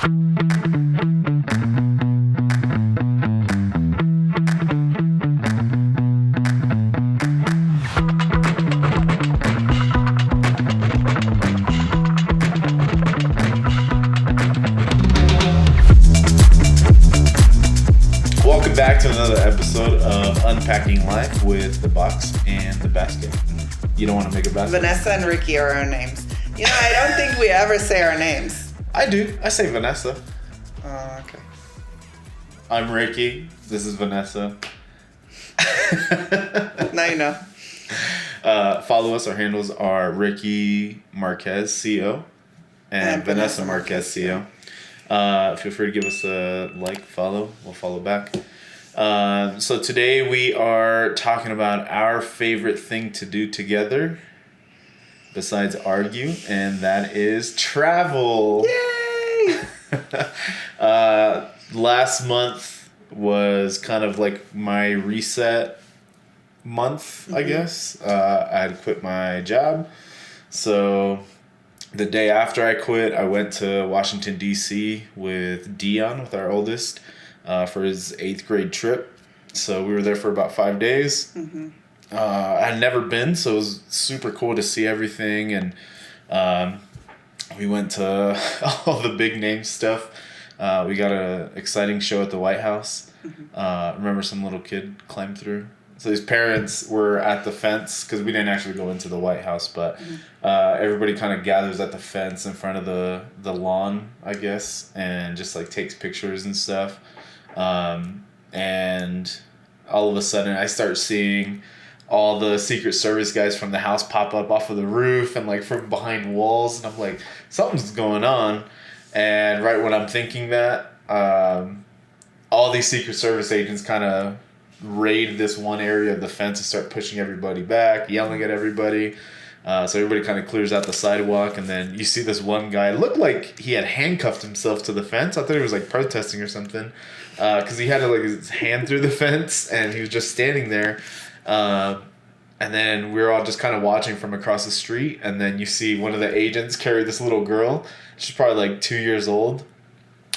Welcome back to another episode of Unpacking Life with the Box and the Basket. You don't want to make a basket? Vanessa and Ricky are our names. You know, I don't think we ever say our names. I do. I say Vanessa. Oh, okay. I'm Ricky. This is Vanessa. Now you know. Follow us. Our handles are Ricky Marquez, CO, and Vanessa Marquez, CO. Feel free to give us a like, follow. We'll follow back. So today we are talking about our favorite thing to do together besides argue, and that is travel. Yay! Last month was kind of like my reset month, I guess. I had quit my job. So the day after I quit, I went to Washington, D.C. with Dion, with our oldest, for his 8th grade trip. So we were there for about 5 days. I had never been, so it was super cool to see everything. And we went to all the big name stuff. We got an exciting show at the White House. Remember some little kid climbed through? So his parents were at the fence, because we didn't actually go into the White House, but everybody kind of gathers at the fence in front of the lawn, I guess, and just like takes pictures and stuff. And all of a sudden I start seeing all the Secret Service guys from the house pop up off of the roof and like from behind walls, and I'm like, something's going on. And right when I'm thinking that, all these Secret Service agents kind of raid this one area of the fence and start pushing everybody back, yelling at everybody. So everybody kind of clears out the sidewalk, and then you see this one guy, looked like he had handcuffed himself to the fence. I thought he was like protesting or something, because he had like his hand through the fence and he was just standing there. And then we were all just kind of watching from across the street, and then you see one of the agents carry this little girl. She's probably like 2 years old.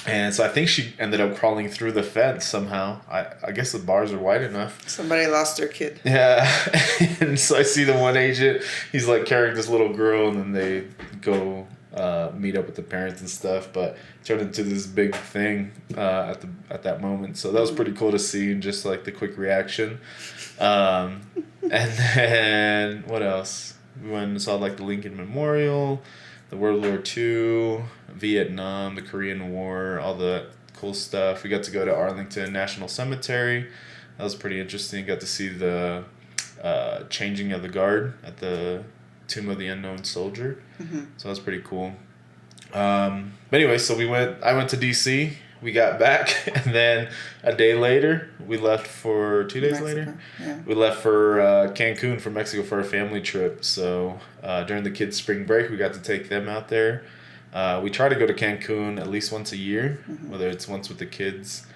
And so I think she ended up crawling through the fence somehow. I guess the bars are wide enough. Somebody lost their kid. Yeah. And so I see the one agent, he's like carrying this little girl, and then they go meet up with the parents and stuff. But it turned into this big thing at that moment. So that was pretty cool to see, and just like the quick reaction. And then what else? We went and saw like the Lincoln Memorial, the World War II, Vietnam, the Korean War, all the cool stuff. We got to go to Arlington National Cemetery. That was pretty interesting. Got to see the changing of the guard at the Tomb of the Unknown Soldier. So that was pretty cool. But anyway, so I went to D.C., we got back, and then a day later, we left for 2 days later. Yeah. We left for Cancun for Mexico for a family trip. So during the kids' spring break, we got to take them out there. We try to go to Cancun at least once a year, whether it's once with the kids.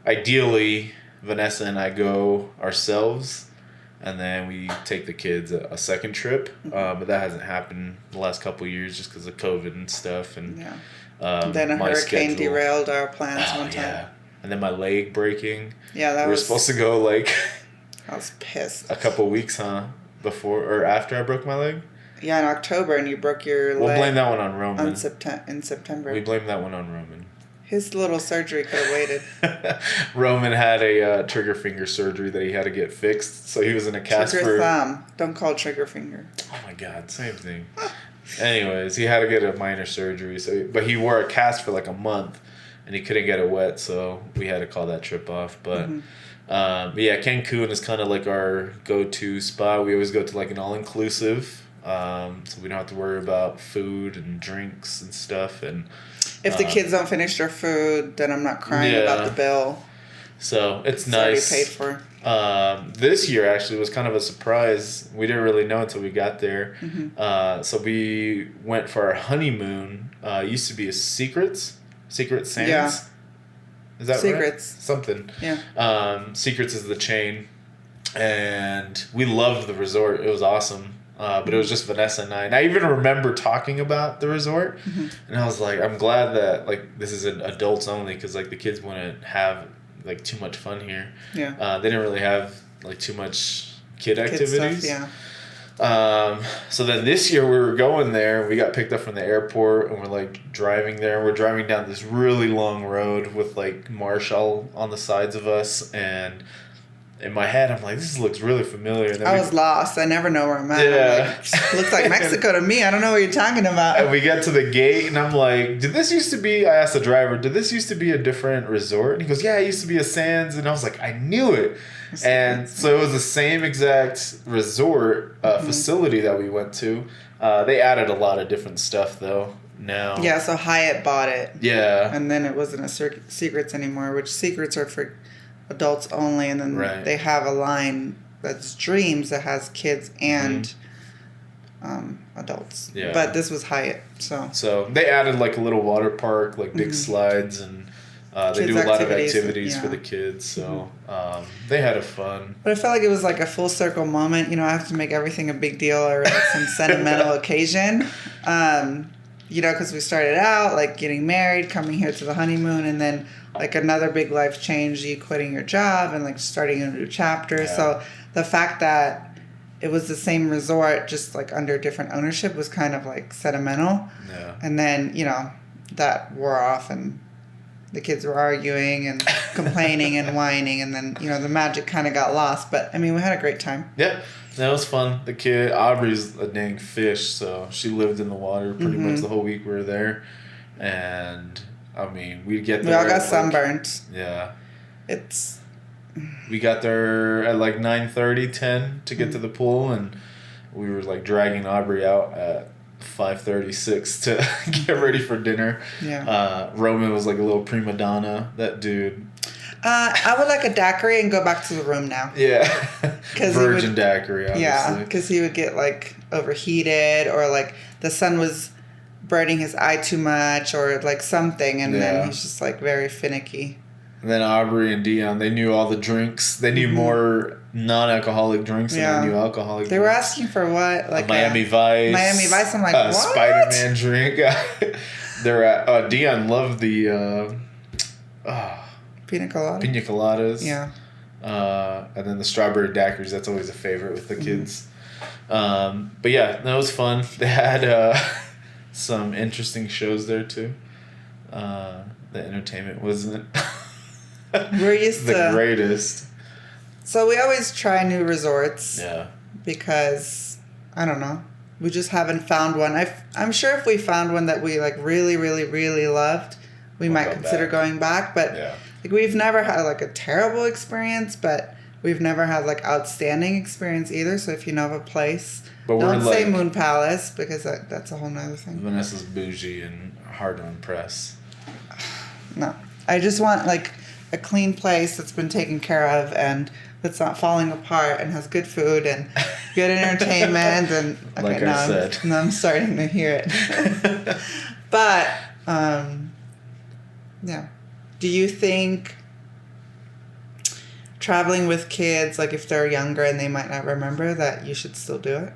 Ideally, Vanessa and I go ourselves, and then we take the kids a second trip. But that hasn't happened the last couple of years just because of COVID and stuff. And then a hurricane derailed our plans one time. Yeah. And then my leg breaking. Yeah, we were supposed to go like I was pissed. a couple weeks, huh? Before or after I broke my leg? Yeah, in October, and you broke your leg. We'll blame that one on Roman. In September. We blame that one on Roman. His little surgery could have waited. Roman had a trigger finger surgery that he had to get fixed, so he was in a cast trigger thumb. Don't call it trigger finger. Oh my God, same thing. Anyways, he had to get a minor surgery, but he wore a cast for like a month, and he couldn't get it wet, so we had to call that trip off. But yeah, Cancun is kind of like our go-to spot. We always go to like an all-inclusive, so we don't have to worry about food and drinks and stuff. And if the kids don't finish their food, then I'm not crying about the bill. So it's nice. Already paid for. This year actually was kind of a surprise. We didn't really know until we got there. So we went for our honeymoon. It used to be a Secret Sands. Yeah. Is that Secrets. right? Something. Yeah. Secrets is the chain, and we loved the resort. It was awesome. But it was just Vanessa and I. And I even remember talking about the resort. Mm-hmm. And I was like, I'm glad that, like, this is an adults only because, like, the kids wouldn't have, like, too much fun here. Yeah. They didn't really have, like, too much kid activities. Kid stuff, yeah. So then this year we were going there. We got picked up from the airport and we're, like, driving there. We're driving down this really long road with, like, marsh all on the sides of us. And in my head, I'm like, this looks really familiar. And then I was lost. I never know where I'm at. Yeah. I'm like, looks like Mexico to me. I don't know what you're talking about. And we get to the gate, and I'm like, did this used to be, I asked the driver, did this used to be a different resort? And he goes, yeah, it used to be a Sands. And I was like, I knew it. And so it was the same exact resort facility that we went to. They added a lot of different stuff, though, now. Yeah, so Hyatt bought it. Yeah. And then it wasn't a Secrets anymore, which Secrets are for adults only, and then they have a line that's Dreams that has kids and adults. Yeah. But this was Hyatt, So they added like a little water park, like big slides, and they do a lot of activities for the kids. So they had a fun. But I felt like it was like a full circle moment. You know, I have to make everything a big deal or like some sentimental occasion. You know, because we started out like getting married, coming here to the honeymoon, and then like another big life change, you quitting your job and like starting a new chapter. Yeah. So the fact that it was the same resort, just like under different ownership, was kind of like sentimental. Yeah. And then, you know, that wore off and the kids were arguing and complaining and whining, and then, you know, the magic kind of got lost. But I mean, we had a great time. Yeah. That was fun. The kid, Aubrey's a dang fish, so she lived in the water pretty much the whole week we were there. And I mean, we'd get there. We all got sunburnt. Yeah. It's. We got there at like 9:30, 10 to get to the pool, and we were like dragging Aubrey out at 5:36 to get ready for dinner. Yeah. Roman was like a little prima donna. That dude. I would like a daiquiri and go back to the room now. Yeah. Virgin daiquiri, obviously. Yeah, because he would get like overheated, or like the sun was burning his eye too much, or like something, and then he's just like very finicky. And then Aubrey and Dion, they knew all the drinks. They knew more non-alcoholic drinks than they knew alcoholic They drinks. were asking for what? Like Miami Vice. Miami Vice. I'm like, what? Spider-Man drink. They're at, Dion loved the Pina colada. Pina coladas. Yeah. And then the strawberry daiquiris. That's always a favorite with the kids. But yeah, that was fun. They had some interesting shows there too. The entertainment wasn't We're used the greatest. So we always try new resorts. Yeah. Because, I don't know, we just haven't found one. I'm sure if we found one that we like really, really, really loved, we might consider going back. But like we've never had like a terrible experience, but we've never had like outstanding experience either. So if you know of a place, don't say like, Moon Palace, because that's a whole nother thing. Vanessa's bougie and hard to impress. No. I just want like a clean place that's been taken care of and that's not falling apart and has good food and good entertainment and okay, like I said. Now I'm starting to hear it. But yeah. Do you think traveling with kids, like if they're younger and they might not remember, that you should still do it?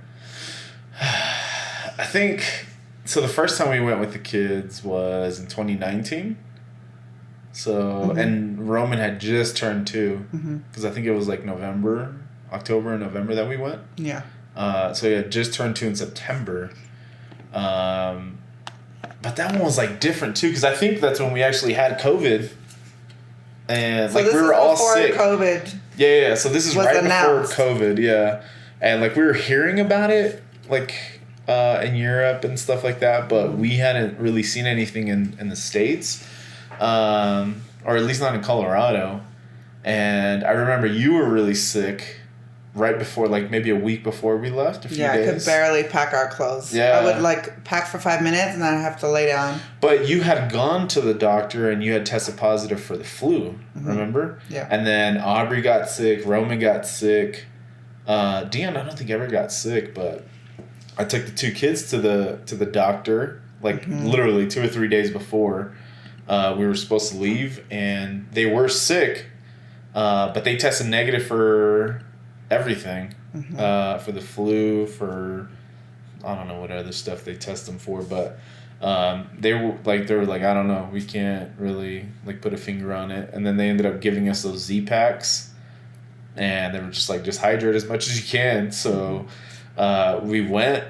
I think so. The first time we went with the kids was in 2019. So, and Roman had just turned 2, because I think it was like October and November that we went. Yeah. So he had just turned 2 in September. But that one was like different too, because I think that's when we actually had COVID. And so like we were all sick. COVID. Yeah. So this is right announced. Before COVID. Yeah. And like we were hearing about it, like in Europe and stuff like that, but we hadn't really seen anything in the States. Or at least not in Colorado. And I remember you were really sick right before, like maybe a week before we left, a few days. I could barely pack our clothes. Yeah. I would like pack for 5 minutes and then I'd have to lay down. But you had gone to the doctor and you had tested positive for the flu, remember? Yeah. And then Aubrey got sick, Roman got sick. Dion, I don't think ever got sick, but I took the 2 kids to the doctor, like literally 2 or 3 days before. We were supposed to leave, and they were sick, but they tested negative for everything, for the flu, for I don't know what other stuff they test them for, but they were like, I don't know, we can't really like put a finger on it. And then they ended up giving us those Z packs, and they were just like, just hydrate as much as you can. So we went.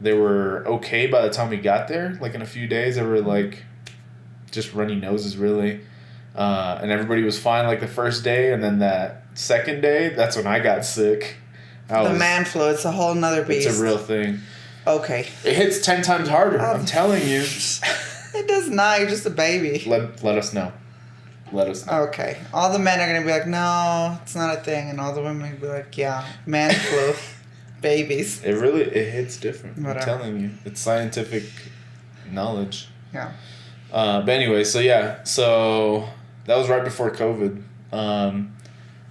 They were okay by the time we got there. Like in a few days, they were like just runny noses, really. And everybody was fine like the first day, and then that second day, that's when I got sick. Man flu, it's a whole nother beast. It's a real thing. Okay. It hits 10 times harder, I'm telling you. It does not, you're just a baby. Let us know. Let us know. Okay. All the men are going to be like, no, it's not a thing. And all the women will be like, yeah, man flu. Babies. It hits different. Whatever. I'm telling you. It's scientific knowledge. Yeah. But anyway, so that was right before COVID.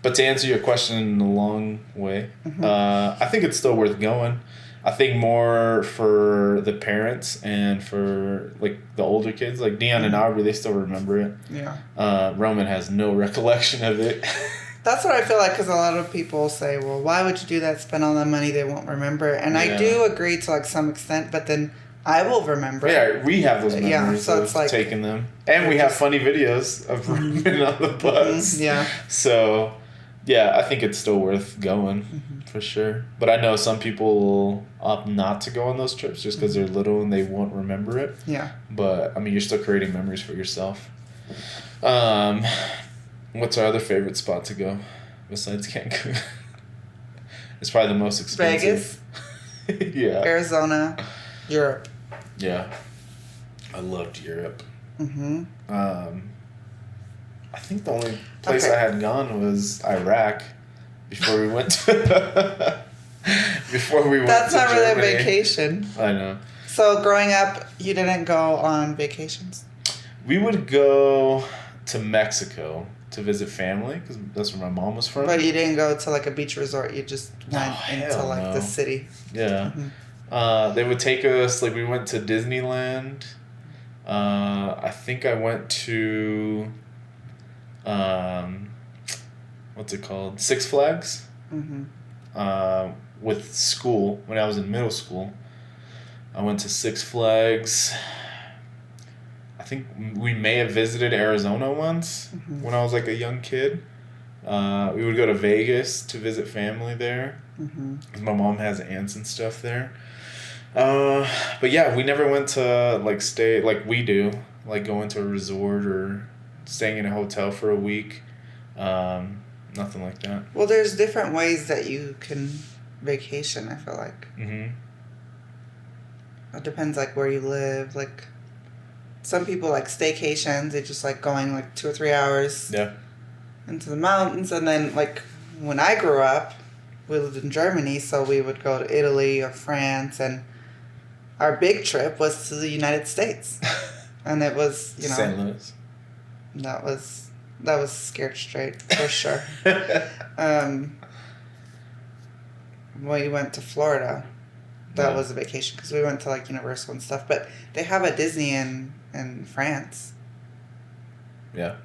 But to answer your question in a long way, I think it's still worth going. I think more for the parents and for like the older kids, like Dion and Aubrey, they still remember it. Yeah. Roman has no recollection of it. That's what I feel like, because a lot of people say, well, why would you do that, spend all that money, they won't remember. And I do agree to like some extent, but then I will remember. Yeah, we have those memories so of it's like, taking them. And we have funny videos of Roman on the bus. Yeah. So, yeah, I think it's still worth going, for sure. But I know some people will opt not to go on those trips just because they're little and they won't remember it. Yeah. But, I mean, you're still creating memories for yourself. What's our other favorite spot to go besides Cancun? It's probably the most expensive. Vegas. Yeah. Arizona. Europe. Yeah. I loved Europe. Mm-hmm. I think the only place I had gone was Iraq before we went to That's not Germany. really a vacation. I know. So growing up, you didn't go on vacations? We would go to Mexico to visit family because that's where my mom was from. But you didn't go to like a beach resort. You just went into like the city. Yeah. They would take us, like we went to Disneyland. I think I went to what's it called? Six Flags. With school when I was in middle school. I went to Six Flags. I think we may have visited Arizona once when I was like a young kid. We would go to Vegas to visit family there. Because my mom has aunts and stuff there. But yeah, we never went to like stay like we do, like going to a resort or staying in a hotel for a week. Nothing like that. Well, there's different ways that you can vacation, I feel like. It depends like where you live. Like some people like staycations, they just like going like 2 or 3 hours into the mountains. And then like when I grew up, we lived in Germany, so we would go to Italy or France, and our big trip was to the United States. And it was, you know, St. Louis. That was scared straight for sure. We went to Florida. That was a vacation because we went to like Universal and stuff. But they have a Disney in France. Yeah.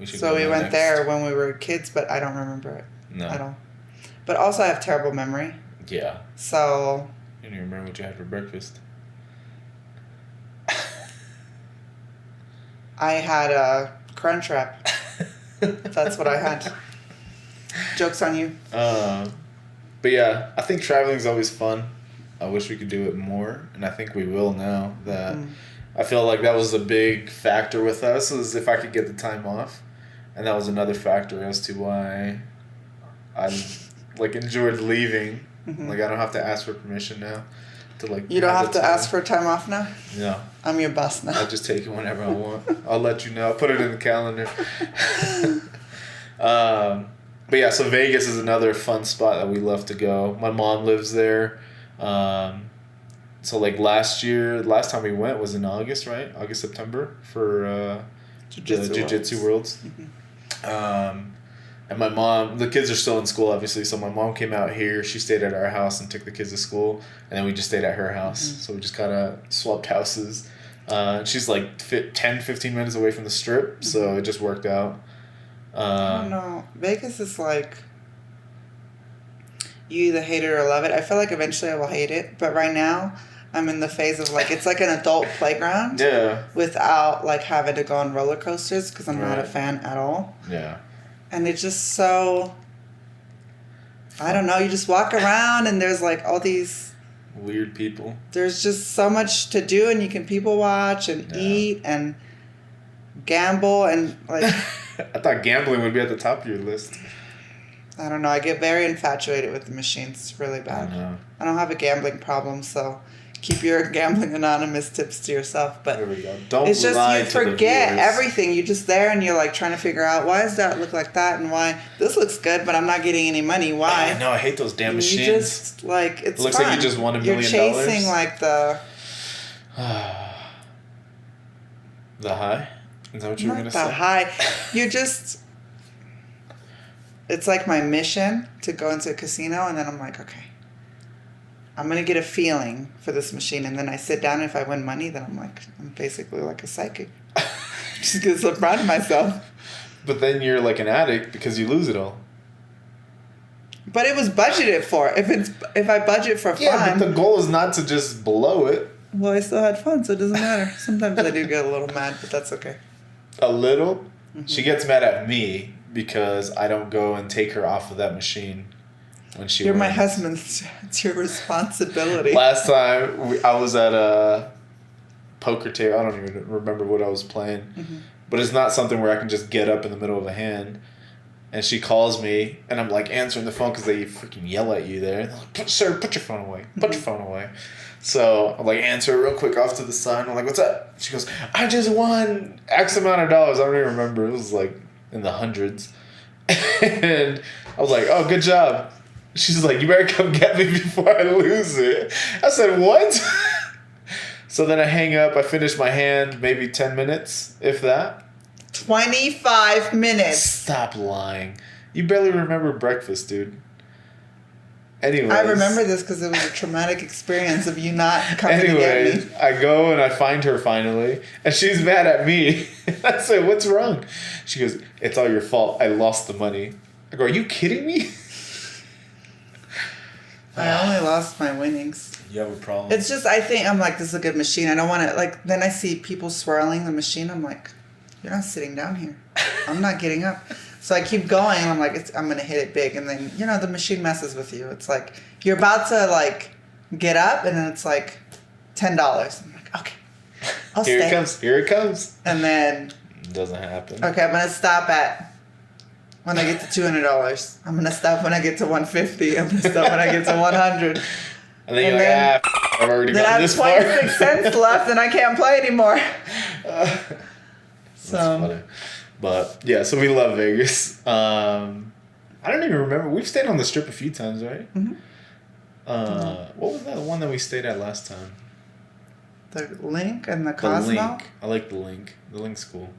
So we went there when we were kids, but I don't remember it at all. But also I have terrible memory. Yeah. So. You don't even remember what you had for breakfast. I had a Crunch Wrap. That's what I had. Joke's on you. But yeah, I think traveling is always fun. I wish we could do it more, and I think we will now that I feel like that was a big factor with us, was if I could get the time off. And that was another factor as to why I like enjoyed leaving. Like I don't have to ask for permission now to like. You don't have to ask for time off now? No. I'm your boss now. I'll just take it whenever I want. I'll let you know. I'll put it in the calendar. But yeah, so Vegas is another fun spot that we love to go. My mom lives there. So like last time we went was in August, right? August, September for the Jiu-Jitsu Worlds. And my mom, the kids are still in school, obviously, so my mom came out here. She stayed at our house and took the kids to school, and then we just stayed at her house. So we just kind of swapped houses. She's like 10-15 minutes away from the Strip, so it just worked out. I don't know. Vegas is like, you either hate it or love it. I feel like eventually I will hate it, but right now I'm in the phase of like it's like an adult playground. Yeah. Without like having to go on roller coasters because I'm not a fan at all. Yeah. And it's just so. I don't know. You just walk around and there's like all these weird people. There's just so much to do, and you can people watch and eat and gamble and like. I thought gambling would be at the top of your list. I don't know. I get very infatuated with the machines. It's really bad. I don't have a gambling problem, so keep your gambling anonymous tips to yourself. But there we go. Don't it's just lie you to forget the viewers. everything. You're just there and you're like trying to figure out why does that look like that and why this looks good, but I'm not getting any money. Why? I know. I hate those damn and machines. You just like it's. It looks fun. like you just won $1 million. You're chasing like the. The high. Is that what you were gonna say? The high. You just. It's like my mission to go into a casino, and then I'm like, okay, I'm going to get a feeling for this machine. And then I sit down, and if I win money, then I'm basically like a psychic. Just get so proud of myself. But then you're like an addict because you lose it all. But it was budgeted for. If I budget for fun. Yeah, but the goal is not to just blow it. Well, I still had fun, so it doesn't matter. Sometimes I do get a little mad, but that's okay. A little? Mm-hmm. She gets mad at me because I don't go and take her off of that machine when she You're wins. my husband. It's your responsibility. Last time I was at a poker table. I don't even remember what I was playing. Mm-hmm. But it's not something where I can just get up in the middle of a hand. And she calls me, and I'm like answering the phone because they freaking yell at you there. They're like, sir, put your phone away. Put your phone away. So I'm like, answer real quick off to the side. I'm like, what's up? She goes, I just won X amount of dollars. I don't even remember. It was like in the hundreds. And I was like, oh, good job. She's like, you better come get me before I lose it. I said, what? So then I hang up. I finish my hand, maybe 10 minutes, if that. 25 minutes. Stop lying. You barely remember breakfast, dude. Anyways. I remember this because it was a traumatic experience of you not coming to get me. I go and I find her finally, and she's mad at me. I said, what's wrong? She goes, it's all your fault. I lost the money. I go, are you kidding me? I only lost my winnings. You have a problem. It's just, I think, I'm like, this is a good machine. I don't want to, like, then I see people swirling the machine. I'm like, you're not sitting down here. I'm not getting up. So I keep going, and I'm like, I'm going to hit it big. And then, you know, the machine messes with you. It's like, you're about to, like, get up, and then it's like $10. I'm like, okay, I'll Here stay. it comes. Here it comes. And then... It doesn't happen. Okay, I'm going to stop at... When I get to $200. I'm going to stop when I get to $150. I'm going to stop when I get to $100. And then you're like, I've already gotten this far. Then I have 26 cents left, and I can't play anymore. That's funny. But yeah, so we love Vegas. I don't even remember. We've stayed on the Strip a few times, right? Mm-hmm. What was that one that we stayed at last time? The Link and the Cosmo? The Link. I like the Link. The Link's cool.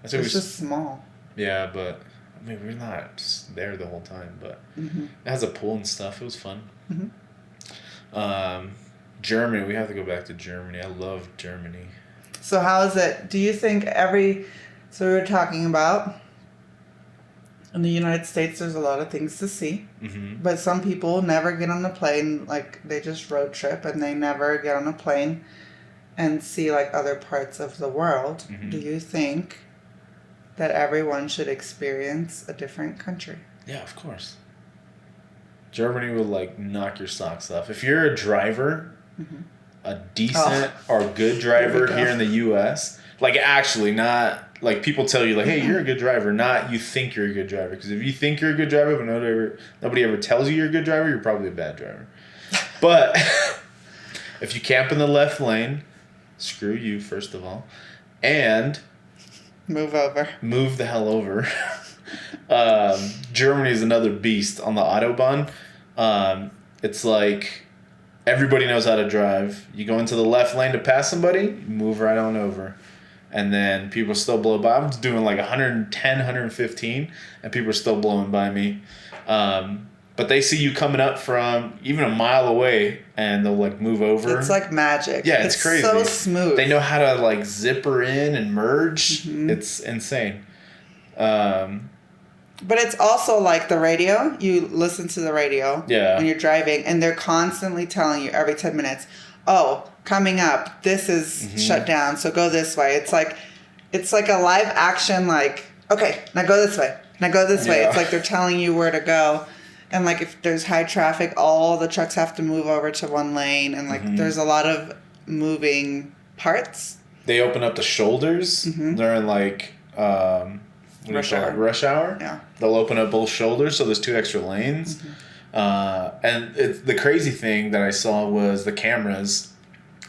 It's just small. Yeah, but I mean, we're not just there the whole time, but it has a pool and stuff. It was fun. Mm-hmm. Germany. We have to go back to Germany. I love Germany. So how is it? Do you think So we were talking about, in the United States, there's a lot of things to see. Mm-hmm. But some people never get on a plane, like they just road trip and they never get on a plane and see like other parts of the world. Mm-hmm. Do you think that everyone should experience a different country? Yeah, of course. Germany will like knock your socks off. If you're a driver, a decent or good driver here in the U.S., like actually not... Like, people tell you, like, hey, you're a good driver, not you think you're a good driver. Because if you think you're a good driver, but nobody ever tells you you're a good driver, you're probably a bad driver. But if you camp in the left lane, screw you, first of all. And... Move over. Move the hell over. Germany is another beast on the Autobahn. It's like everybody knows how to drive. You go into the left lane to pass somebody, you move right on over. And then people still blow by. I'm doing like 110, 115, and people are still blowing by me. But they see you coming up from even a mile away, and they'll like move over. It's like magic. Yeah, it's crazy. So smooth. They know how to like zipper in and merge. Mm-hmm. It's insane. But it's also like the radio. You listen to the radio when you're driving, and they're constantly telling you every 10 minutes, oh, coming up, this is shut down, so go this way. It's like a live action, like, okay, now go this way. Now go this way. It's like they're telling you where to go. And like if there's high traffic, all the trucks have to move over to one lane. And like there's a lot of moving parts. They open up the shoulders during like rush hour. Yeah. They'll open up both shoulders, so there's 2 extra lanes. And the crazy thing that I saw was the cameras.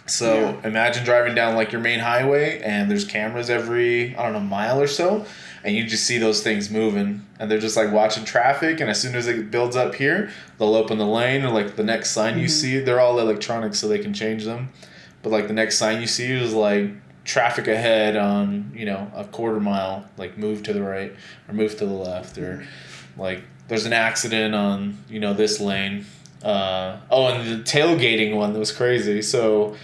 So imagine driving down like your main highway and there's cameras every, I don't know, mile or so. And you just see those things moving. And they're just like watching traffic. And as soon as it builds up here, they'll open the lane. Or like the next sign you see, they're all electronic so they can change them. But like the next sign you see is like traffic ahead on, you know, a quarter mile. Like move to the right or move to the left. Or like there's an accident on, you know, this lane. And the tailgating one that was crazy. So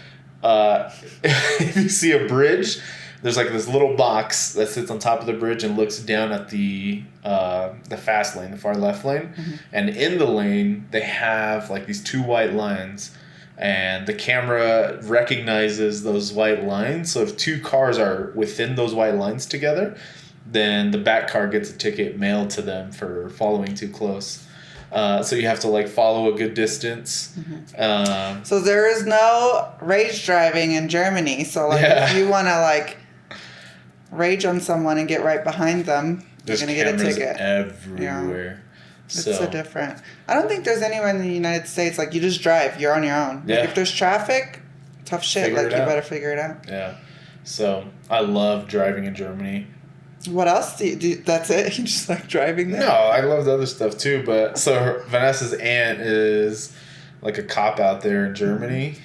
if you see a bridge, there's like this little box that sits on top of the bridge and looks down at the fast lane, the far left lane. And in the lane, they have like these 2 white lines. And the camera recognizes those white lines. So if 2 cars are within those white lines together, then the back car gets a ticket mailed to them for following too close. So you have to like follow a good distance. So there is no rage driving in Germany. So like if you want to like rage on someone and get right behind them, you're going to get a ticket. Everywhere. It's so different. I don't think there's anywhere in the United States like you just drive. You're on your own. Yeah. Like, if there's traffic, tough shit. Like you better figure it out. Yeah. So I love driving in Germany. What else do you do? That's it? You just like driving there? No, I love the other stuff too. But so Vanessa's aunt is like a cop out there in Germany.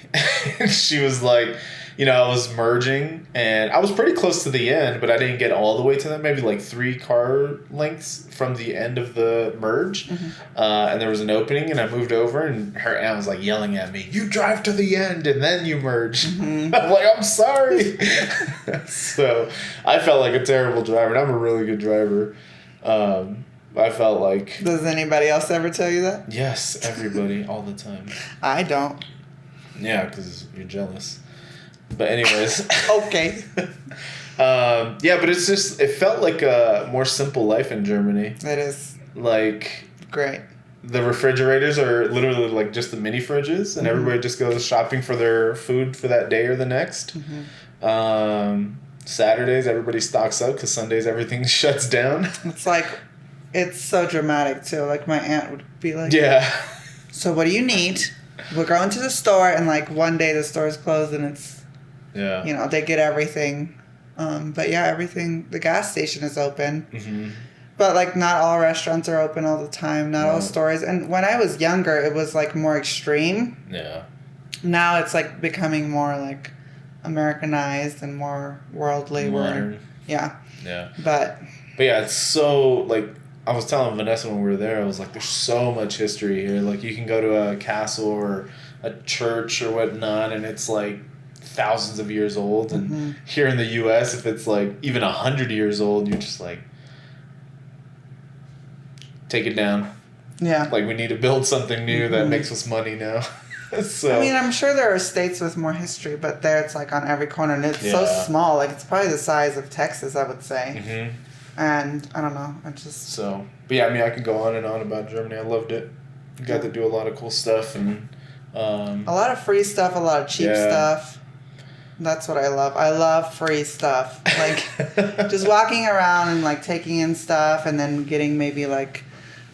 And she was like, you know, I was merging and I was pretty close to the end, but I didn't get all the way to them. Maybe like 3 car lengths from the end of the merge. And there was an opening and I moved over and her aunt was like yelling at me, you drive to the end and then you merge. I'm like, I'm sorry. So I felt like a terrible driver. And I'm a really good driver. I felt like... Does anybody else ever tell you that? Yes, everybody, all the time. I don't. Yeah, because you're jealous. But anyways. Okay. Yeah, but it's just, it felt like a more simple life in Germany. It is. Like. Great. The refrigerators are literally like just the mini fridges, and everybody just goes shopping for their food for that day or the next. Saturdays, everybody stocks up because Sundays everything shuts down. It's so dramatic too. Like my aunt would be like, yeah. So what do you need? We're going to the store, and like one day the store is closed and it's. Yeah. You know, they get everything. But yeah, everything, the gas station is open. But like not all restaurants are open all the time, not all stores. And when I was younger, it was like more extreme. Yeah. Now it's like becoming more like Americanized and more worldly. Modern. Yeah. Yeah. But yeah, it's so like, I was telling Vanessa when we were there, I was like, there's so much history here. Like you can go to a castle or a church or whatnot, and it's like thousands of years old. And here in the U.S., if it's like even 100 years old, you're just like, take it down. Yeah. Like we need to build something new that makes us money now. So I mean, I'm sure there are states with more history, but there it's like on every corner, and it's so small. Like it's probably the size of Texas, I would say. And I don't know, I just... So, but yeah, I mean, I could go on and on about Germany. I loved it. Got to do a lot of cool stuff and... a lot of free stuff, a lot of cheap stuff. That's what I love. I love free stuff. Like, just walking around and, like, taking in stuff and then getting maybe, like,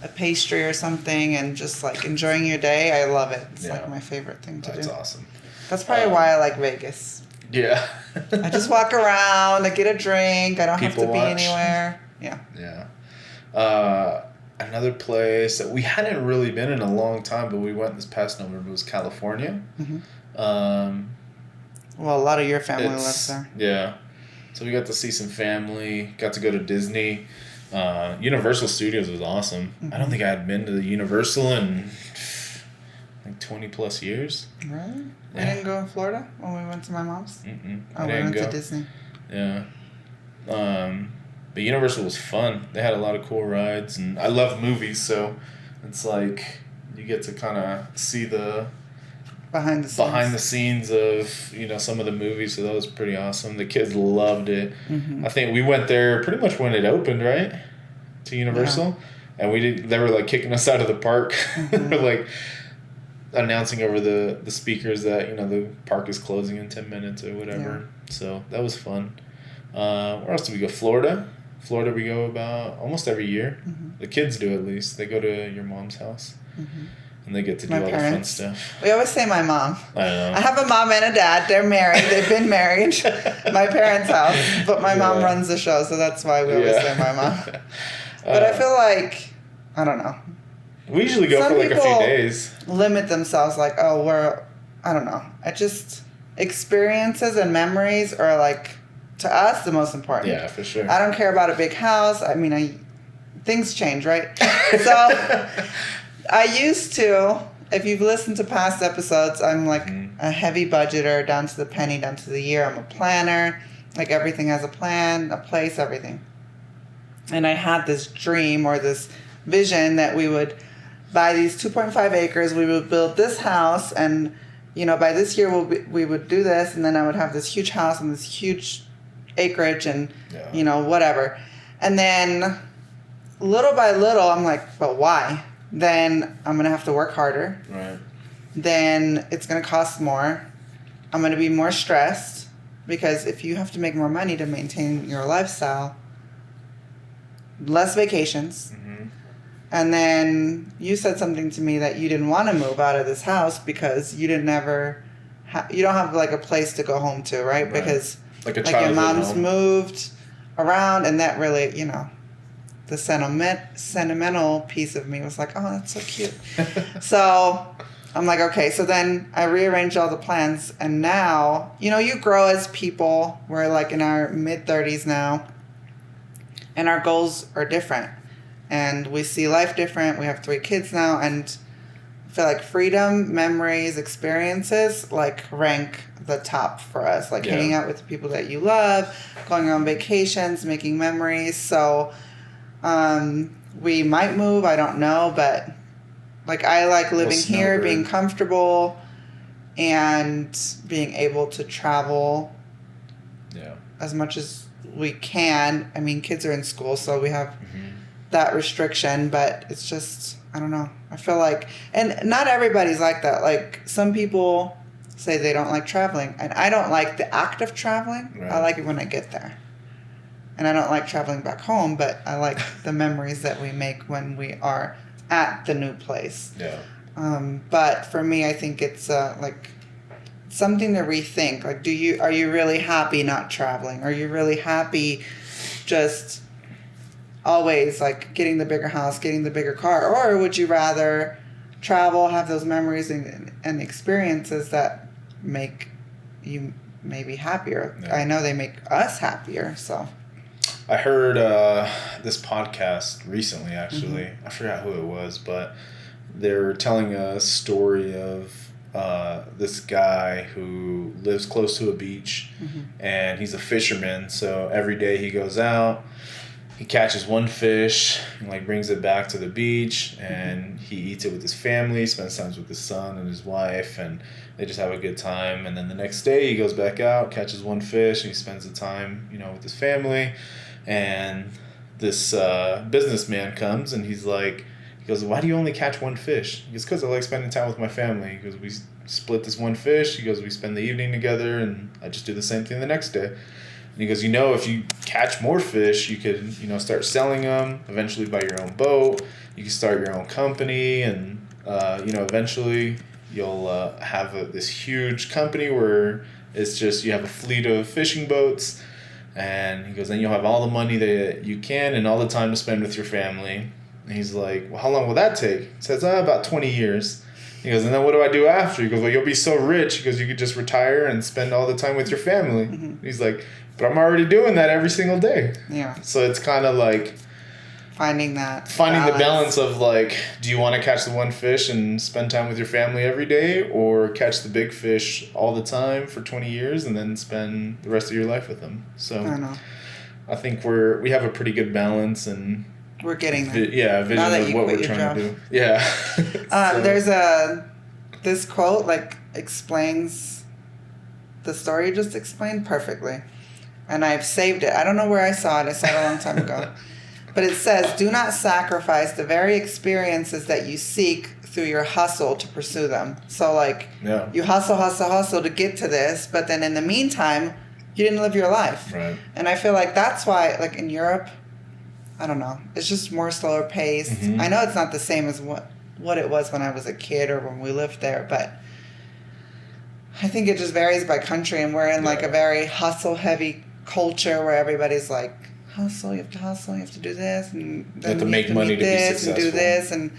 a pastry or something and just, like, enjoying your day. I love it. It's, like, my favorite thing to do. That's awesome. That's probably why I like Vegas. Yeah. I just walk around, I get a drink, I don't have to be anywhere. Yeah. Yeah. Another place that we hadn't really been in a long time, but we went this past November, was California. Well, a lot of your family lives there. Yeah. So we got to see some family, got to go to Disney. Universal Studios was awesome. I don't think I had been to the Universal in like 20 plus years. Really? Yeah. I didn't go in Florida when we went to my mom's? Mm-mm. Oh, we went to Disney. Yeah. But Universal was fun. They had a lot of cool rides, and I love movies, so it's like you get to kind of see the behind the scenes of, you know, some of the movies. So that was pretty awesome. The kids loved it. I think we went there pretty much when it opened, right, to Universal, and they were like kicking us out of the park. They were like announcing over the speakers that, you know, the park is closing in 10 minutes or whatever. So that was fun. Where else did we go? Florida we go about almost every year. The kids do, at least. They go to your mom's house. And they get to do all the fun stuff. We always say my mom. I know. I have a mom and a dad. They're married. They've been married. My parents' house. But my mom runs the show, so that's why we always say my mom. But I feel like, I don't know. We usually go for like a few days. Limit themselves like, I don't know. Experiences and memories are like, to us, the most important. Yeah, for sure. I don't care about a big house. I mean, things change, right? So I used to, if you've listened to past episodes, I'm like a heavy budgeter, down to the penny, down to the year. I'm a planner. Like everything has a plan, a place, everything. And I had this dream or this vision that we would buy these 2.5 acres. We would build this house, and, you know, by this year we would do this, and then I would have this huge house and this huge acreage and, you know, whatever. And then little by little, I'm like, but why? Then I'm going to have to work harder. Right. Then it's going to cost more. I'm going to be more stressed, because if you have to make more money to maintain your lifestyle, less vacations. And then you said something to me that you didn't want to move out of this house because you didn't you don't have like a place to go home to, right? Because like your mom's moved around, and that really, you know, the sentimental piece of me was like, oh, that's so cute. So I'm like, okay. So then I rearranged all the plans, and now, you know, you grow as people. We're like in our mid-30s now, and our goals are different, and we see life different. We have 3 kids now, and I feel like freedom, memories, experiences like rank the top for us. Like hanging out with the people that you love, going on vacations, making memories. So we might move, I don't know, but like I like living here, being comfortable, and being able to travel as much as we can. I mean, kids are in school, so we have that restriction, but it's just, I don't know. I feel like, and not everybody's like that. Like some people say they don't like traveling, and I don't like the act of traveling. Right. I like it when I get there. And I don't like traveling back home, but I like the memories that we make when we are at the new place. Yeah. But for me, I think it's like something to rethink. Like, are you really happy not traveling? Are you really happy just always like getting the bigger house, getting the bigger car? Or would you rather travel, have those memories and experiences that make you maybe happier? Yeah. I know they make us happier, so. I heard this podcast recently, actually. I forgot who it was, but they were telling a story of this guy who lives close to a beach, and he's a fisherman. So every day he goes out, he catches one fish, and like brings it back to the beach, and he eats it with his family, spends time with his son and his wife, and they just have a good time. And then the next day he goes back out, catches one fish, and he spends the time, you know, with his family. And this businessman comes, and he goes, why do you only catch one fish? He goes, because I like spending time with my family. He goes, we split this one fish. He goes, we spend the evening together, and I just do the same thing the next day. And he goes, you know, if you catch more fish, you could, you know, start selling them, eventually buy your own boat. You can start your own company, and, you know, eventually you'll have this huge company where it's just, you have a fleet of fishing boats. And he goes, then you'll have all the money that you can and all the time to spend with your family. And he's like, well, how long will that take? He says, about 20 years. He goes, and then what do I do after? He goes, well, you'll be so rich. He goes, you could just retire and spend all the time with your family. He's like, but I'm already doing that every single day. Yeah. So it's kind of like finding the balance of like, do you want to catch the one fish and spend time with your family every day, or catch the big fish all the time for 20 years and then spend the rest of your life with them? So I know. I think we have a pretty good balance, and we're getting there. Vision of what we're trying to do. Yeah. There's this quote like explains the story you just explained perfectly, and I've saved it. I don't know where I saw it. I saw it a long time ago, but it says, "Do not sacrifice the very experiences that you seek through your hustle to pursue them." So like, you hustle to get to this, but then in the meantime, you didn't live your life. Right. And I feel like that's why, like in Europe, I don't know, it's just more slower paced. Mm-hmm. I know it's not the same as what it was when I was a kid or when we lived there, but I think it just varies by country, and we're in like a very hustle heavy culture where everybody's like, hustle, you have to do this, and then you have to make money to be successful. And do this, and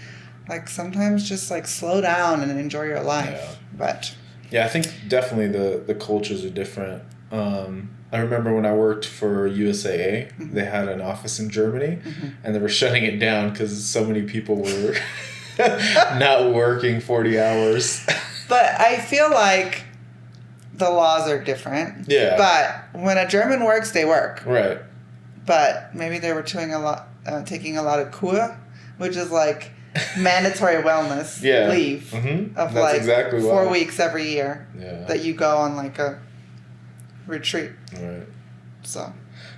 like sometimes just like slow down and enjoy your life. Yeah. But I think definitely the cultures are different. I remember when I worked for USAA, mm-hmm. they had an office in Germany, mm-hmm. and they were shutting it down because so many people were not working 40 hours. But I feel like the laws are different. Yeah. But when a German works, they work. Right. But maybe they were taking a lot of Kur, which is like mandatory wellness leave mm-hmm. of That's like exactly 4 weeks every year that you go on like a retreat. Right. So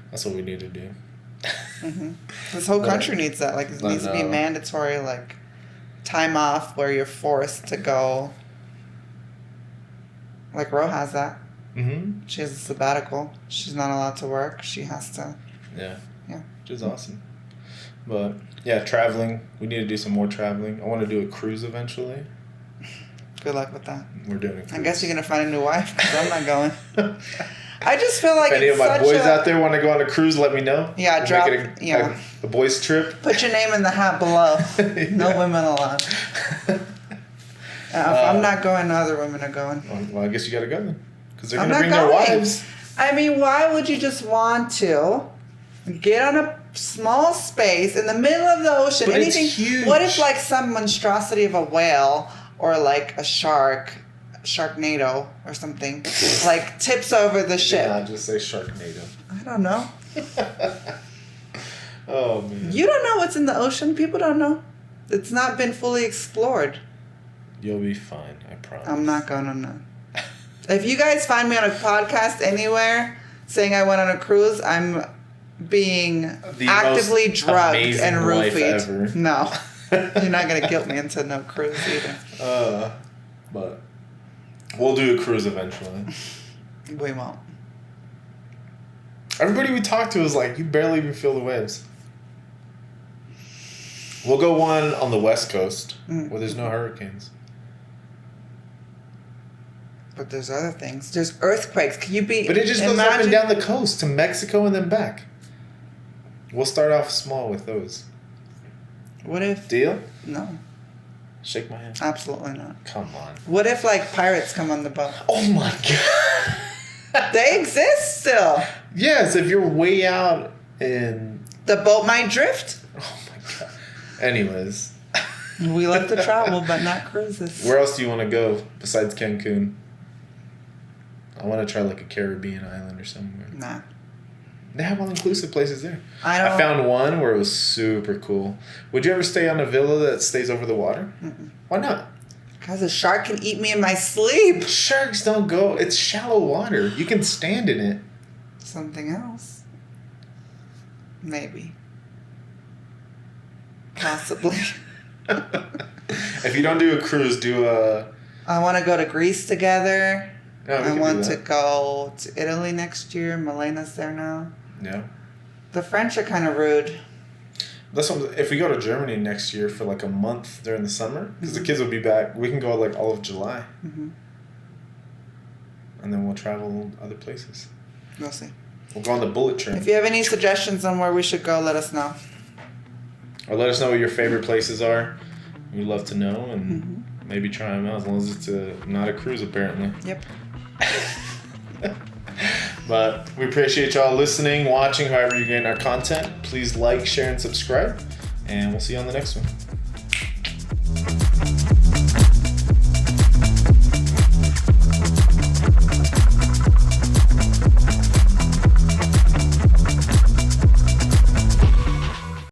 that's what we need to do. Mm-hmm. This whole country needs that. Like it needs to be mandatory, like time off where you're forced to go. Like Ro has that. Mm-hmm. She has a sabbatical. She's not allowed to work. She has to. Yeah. Yeah. Which is awesome. But traveling. We need to do some more traveling. I want to do a cruise eventually. Good luck with that. We're doing a cruise. I guess you're going to find a new wife because I'm not going. I just feel like if any of my boys out there want to go on a cruise, let me know. Yeah, we'll drop make it a boys' trip. Put your name in the hat below. No women allowed. If I'm not going, other women are going. Well, I guess you got to go then. Because they're going to bring their wives. I mean, why would you just want to get on a small space in the middle of the ocean? But anything, it's huge. What if like some monstrosity of a whale or like a Sharknado or something, like tips over the ship? Yeah, just say Sharknado. I don't know. Oh, man. You don't know what's in the ocean. People don't know. It's not been fully explored. You'll be fine, I promise. I'm not gonna know. If you guys find me on a podcast anywhere saying I went on a cruise, I'm being actively drugged and roofied. No. You're not going to guilt me into no cruise either. But we'll do a cruise eventually. We won't. Everybody we talk to is like, you barely even feel the waves. We'll go one on the West Coast where there's no hurricanes. But there's other things. There's earthquakes. Can you be... But it just goes up and down the coast to Mexico and then back. We'll start off small with those. What if... Deal? No. Shake my hand. Absolutely not. Come on. What if, like, pirates come on the boat? Oh, my God. They exist still. Yes, if you're way out in... The boat might drift. Oh, my God. Anyways... We love to travel, but not cruises. Where else do you want to go besides Cancun? I want to try like a Caribbean island or somewhere. Nah. They have all-inclusive places there. I found one where it was super cool. Would you ever stay on a villa that stays over the water? Mm-mm. Why not? Because a shark can eat me in my sleep. Sharks don't go... It's shallow water. You can stand in it. Something else. Maybe. Possibly. If you don't do a cruise, do a... I want to go to Greece together. Yeah, I want to go to Italy next year. Melena's there now. Yeah. The French are kind of rude. That's what, if we go to Germany next year for like a month during the summer, because the kids will be back, we can go like all of July. Mm-hmm. And then we'll travel other places. We'll see. We'll go on the bullet train. If you have any suggestions on where we should go, let us know. Or let us know what your favorite places are. We'd love to know and maybe try them out, as long as it's not a cruise, apparently. Yep. But we appreciate y'all listening, watching, however you're getting our content. Please like, share, and subscribe. And we'll see you on the next one.